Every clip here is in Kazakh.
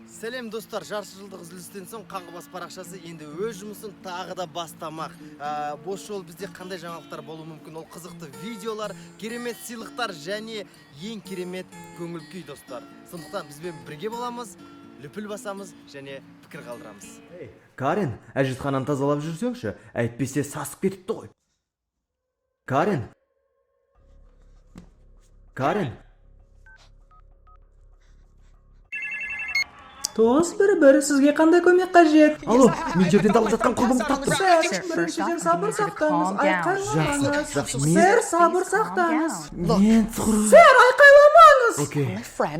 Сәлем достар, жарты жылдық үзілістен соң Қаңғыбас парақшасы енді өз жұмысын тағы да бастамақ. Бос жол бізде қандай жаңалықтар болуы мүмкін? Ол қызықты видеолар, керемет сыйлықтар және ең керемет көңіл күй достар. Сондықтан бізбен бірге боламыз, лүпіл басамыз және пікір қалдырамыз. Карен, әжетхананы тазалап жүрсеңші, әйтпесе сасып кетіпті ғой. Карен. Тоғыз бір сізге қандай көмек қажет? Алло, мен жерден талып жатқан құрбымды таптым. Сэр, біріншіден сабыр сақтаңыз, айқайламаңыз. Жақсы, Сэр, сабыр сақтаңыз. Мен құрбым. Сэр, айқайламаңыз. Окей,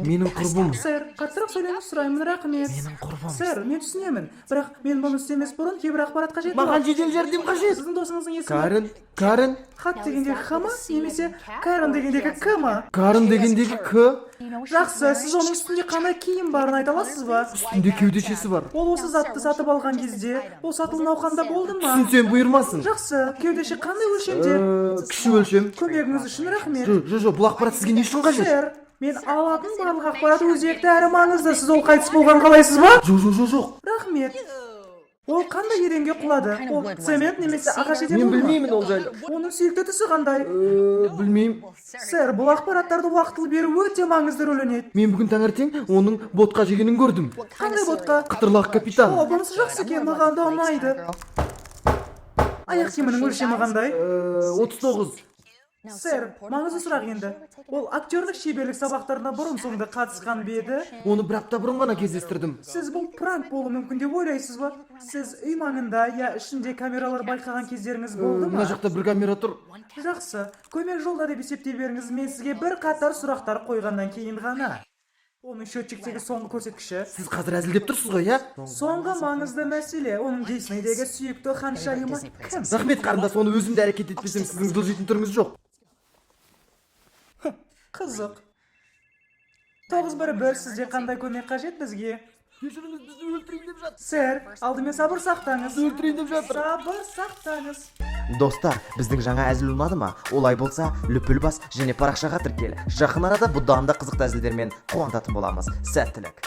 менің құрбым. Сэр, қаттырақ сөйлеңіз сұраймын, рахмет. Менің құрбым. Сэр, мен түсінемін, бірақ мен мұны істемес бұрын кейбір ақпарат қажет. Маған жедел жәрдем қажет. Сіздің досыңыздың есімі? Карен. Хат дегендегі Х ма, немесе Карен дегендегі К ма? Карен дегендегі К. Жақсы, сіз оның үстінде қандай киім барын айта аласыз ба? Үстінде кеудешесі бар. Ол осы затты сатып алған кезде, ол сатылым науқанда болды ма? Түсінсем бұйырмасын. Жақсы, кеудеше қандай өлшемде? Кіші өлшем. Көмегіңіз үшін рахмет. Жо, бұл ақпарат сізге не үшін қажет? Сэр, мен алатын барлық ақпарат өзекті әрі маңызды. Сіз ол қайтыс болған қалайсыз ба? Жоқ. Рахмет. Ол қандай еренге құлады? Ол цемент немесе ағаш ете Мен болды ма? білмеймін ол жайлы. Оның сүйікті түсі қандай? Білмеймін. Сэр, бұл ақпараттарды уақытылы беру өте маңызды рөл ойнайды. Мен бүгін таңертең оның ботқа жегенін көрдім. Қандай ботқа? Қытырлақ капитан. О, бұнысы жақсы екен, маған да ұнайды. Аяқ киімінің өлшемі қандай? 39. Сэр, маңызды сұрақ енді. Ол актерлік шеберлік сабақтарына бұрын-соңды қатысқан бе еді? Оны бір апта бұрын ғана кездестірдім. Сіз бұл пранк болуы мүмкін деп ойлайсыз ба? Сіз үй маңында, я ішінде камералар байқаған кездеріңіз болды Мына ма? жақта бір камера тұр. Жақсы, көмек жолда деп есептей беріңіз. Мен сізге бір қатар сұрақтар қойғаннан кейін ғана. Оның счетчиктегі соңғы көрсеткіші. Сіз қазір әзілдеп тұрсыз ғой, иә? Соңғы маңызды мәселе, оның Диснейдегі сүйікті ханшайымы кім? Рахмет қарындас, оны өзімді әрекет етпесем сіздің жылжитын түріңіз жоқ. Қызық. 911 сізде қандай көмек қажет бізге? Кешіріңіз, бізді өлтірейін деп жатыр. Сэр, алдымен сабыр сақтаңыз. Өлтірейін деп жатыр. Сабыр сақтаңыз. Достар, біздің жаңа әзіл ұнады ма? Олай болса, лүпіл бас және парақшаға тіркел. Жақын арада бұдан да қызықты әзілдермен қуантатын боламыз. Сәттілік.